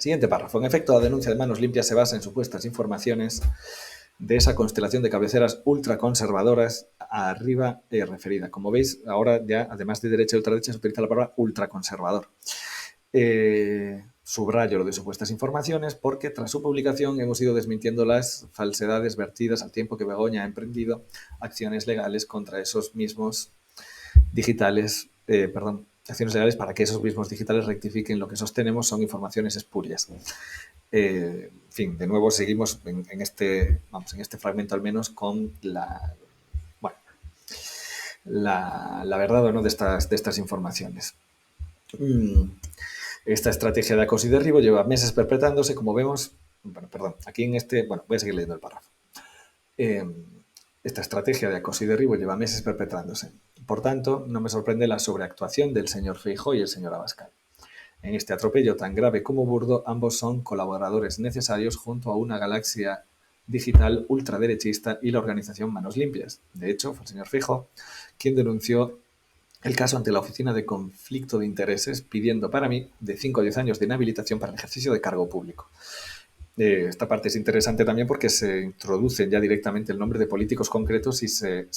Siguiente párrafo. En efecto, la denuncia de Manos Limpias se basa en supuestas informaciones de esa constelación de cabeceras ultraconservadoras arriba referida. Como veis, ahora ya, además de derecha y ultraderecha, se utiliza la palabra ultraconservador. Subrayo lo de supuestas informaciones porque tras su publicación hemos ido desmintiendo las falsedades vertidas al tiempo que Begoña ha emprendido acciones legales contra esos mismos digitales, acciones legales para que esos mismos digitales rectifiquen lo que sostenemos son informaciones espurias. En fin, de nuevo seguimos en este fragmento al menos con la verdad o no de estas informaciones. Esta estrategia de acoso y derribo lleva meses perpetrándose, como vemos. Aquí voy a seguir leyendo el párrafo. Esta estrategia de acoso y derribo lleva meses perpetrándose. Por tanto, no me sorprende la sobreactuación del señor Feijóo y el señor Abascal. En este atropello tan grave como burdo, ambos son colaboradores necesarios junto a una galaxia digital ultraderechista y la organización Manos Limpias. De hecho, fue el señor Feijóo quien denunció el caso ante la Oficina de Conflicto de Intereses, pidiendo para mí de 5 a 10 años de inhabilitación para el ejercicio de cargo público. Esta parte es interesante también porque se introduce ya directamente el nombre de políticos concretos y se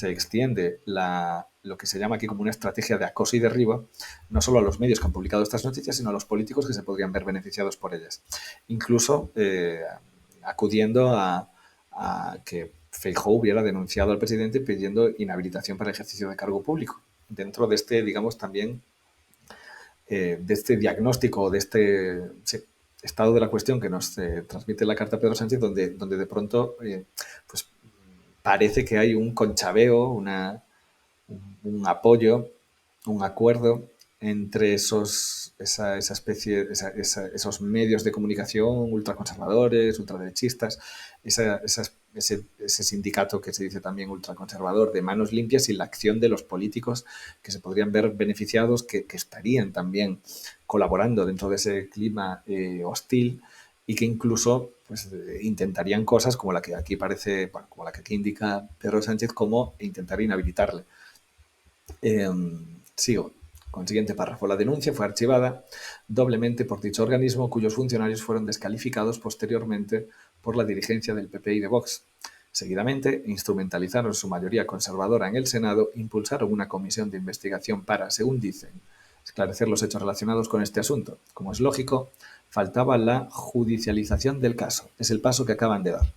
extiende lo que se llama aquí como una estrategia de acoso y derribo, no solo a los medios que han publicado estas noticias, sino a los políticos que se podrían ver beneficiados por ellas. Incluso acudiendo a que Feijóo hubiera denunciado al presidente pidiendo inhabilitación para el ejercicio de cargo público. Dentro de este, digamos, también de este diagnóstico, de este estado de la cuestión que nos transmite la carta Pedro Sánchez, donde de pronto pues parece que hay un conchaveo, un apoyo, un acuerdo entre esos medios de comunicación ultraconservadores, ultraderechistas, ese sindicato que se dice también ultraconservador de Manos Limpias y la acción de los políticos que se podrían ver beneficiados, que estarían también colaborando dentro de ese clima hostil y que incluso pues, intentarían cosas como la que aquí parece, como la que aquí indica Pedro Sánchez, como intentar inhabilitarle. Sigo con el siguiente párrafo. La denuncia fue archivada doblemente por dicho organismo, cuyos funcionarios fueron descalificados posteriormente por la dirigencia del PP y de Vox. Seguidamente, instrumentalizaron su mayoría conservadora en el Senado, impulsaron una comisión de investigación para, según dicen, esclarecer los hechos relacionados con este asunto. Como es lógico, faltaba la judicialización del caso. Es el paso que acaban de dar.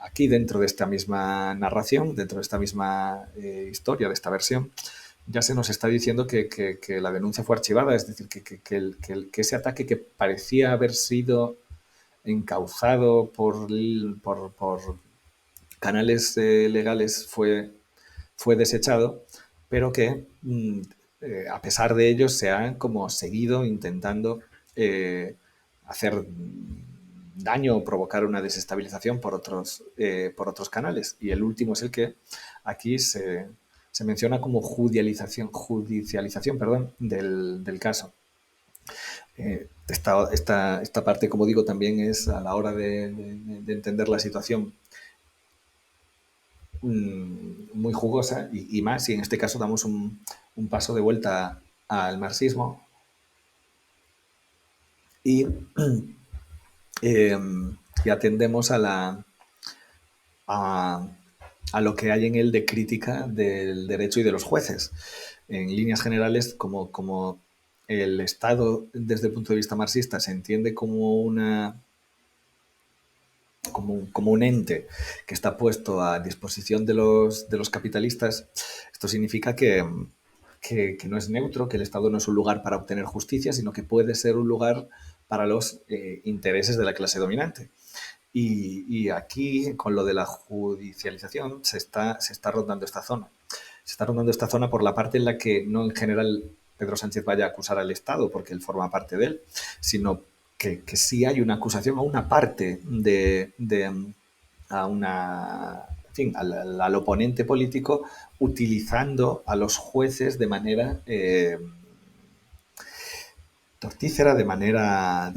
Aquí, dentro de esta misma narración, dentro de esta misma historia, de esta versión, ya se nos está diciendo que la denuncia fue archivada, es decir, que ese ataque que parecía haber sido encauzado por canales legales fue desechado, pero que a pesar de ello se han como seguido intentando hacer daño o provocar una desestabilización por otros canales. Y el último es el que aquí se menciona como judicialización del caso. Esta parte, como digo, también es a la hora de entender la situación muy jugosa y más si en este caso damos un paso de vuelta al marxismo y atendemos a lo que hay en él de crítica del derecho y de los jueces. En líneas generales, como el Estado, desde el punto de vista marxista, se entiende como un ente que está puesto a disposición de los capitalistas, esto significa que no es neutro, que el Estado no es un lugar para obtener justicia, sino que puede ser un lugar para los intereses de la clase dominante. Y aquí, con lo de la judicialización, se está rondando esta zona. Se está rondando esta zona por la parte en la que no en general Pedro Sánchez vaya a acusar al Estado, porque él forma parte de él, sino que sí hay una acusación a una parte al oponente político, utilizando a los jueces de manera tortícera, de manera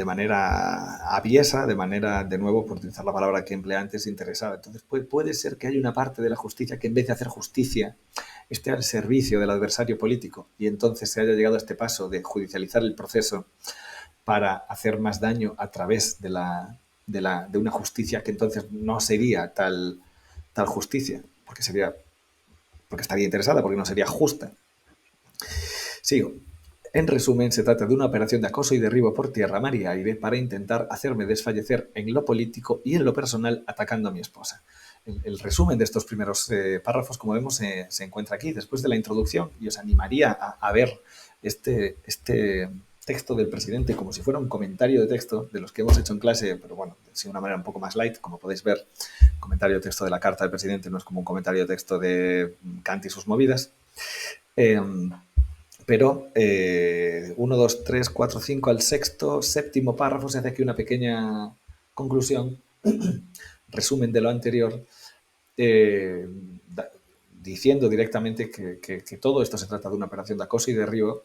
aviesa, de manera, de nuevo, por utilizar la palabra que empleé antes, interesada. Entonces puede ser que haya una parte de la justicia que en vez de hacer justicia esté al servicio del adversario político y entonces se haya llegado a este paso de judicializar el proceso para hacer más daño a través de una justicia que entonces no sería tal justicia, porque estaría interesada, porque no sería justa. Sigo. En resumen, se trata de una operación de acoso y derribo por tierra, mar y aire para intentar hacerme desfallecer en lo político y en lo personal atacando a mi esposa. El resumen de estos primeros párrafos, como vemos, se encuentra aquí después de la introducción, y os animaría a ver este texto del presidente como si fuera un comentario de texto de los que hemos hecho en clase, pero bueno, de una manera un poco más light. Como podéis ver, el comentario de texto de la carta del presidente no es como un comentario de texto de Kant y sus movidas. Pero 1, 2, 3, 4, 5, al sexto, séptimo párrafo se hace aquí una pequeña conclusión, resumen de lo anterior, diciendo directamente que todo esto se trata de una operación de acoso y derribo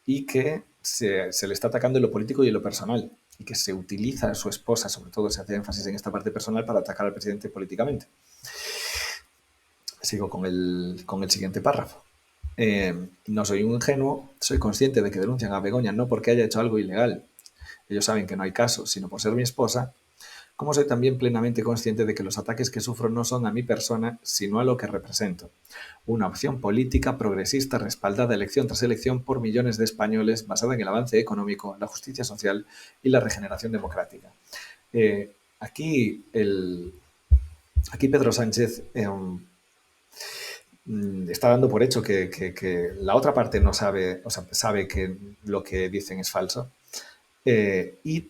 y que se le está atacando en lo político y en lo personal, y que se utiliza a su esposa, sobre todo se hace énfasis en esta parte personal, para atacar al presidente políticamente. Sigo con el siguiente párrafo. No soy un ingenuo, soy consciente de que denuncian a Begoña no porque haya hecho algo ilegal, ellos saben que no hay caso, sino por ser mi esposa, como soy también plenamente consciente de que los ataques que sufro no son a mi persona, sino a lo que represento. Una opción política progresista respaldada elección tras elección por millones de españoles, basada en el avance económico, la justicia social y la regeneración democrática. Aquí Pedro Sánchez está dando por hecho que la otra parte no sabe, o sea, sabe que lo que dicen es falso. Y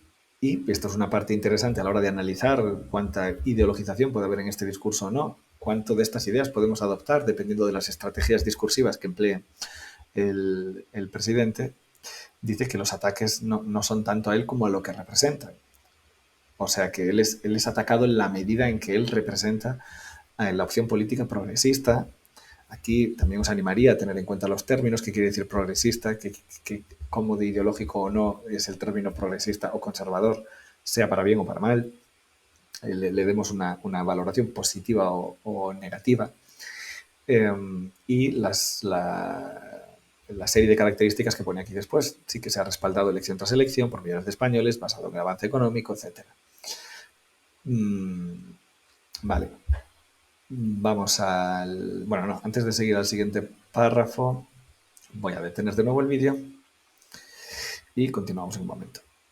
esto es una parte interesante a la hora de analizar cuánta ideologización puede haber en este discurso o no, cuánto de estas ideas podemos adoptar dependiendo de las estrategias discursivas que emplee el presidente. Dice que los ataques no son tanto a él como a lo que representan. O sea, que él es atacado en la medida en que él representa la opción política progresista. Aquí también os animaría a tener en cuenta los términos, qué quiere decir progresista, cómo de ideológico o no es el término progresista o conservador, sea para bien o para mal. Le demos una valoración positiva o negativa. Y la serie de características que pone aquí después. Sí que se ha respaldado elección tras elección por millones de españoles, basado en el avance económico, etc. Vale. Vamos al... Bueno, no, antes de seguir al siguiente párrafo, voy a detener de nuevo el vídeo y continuamos en un momento.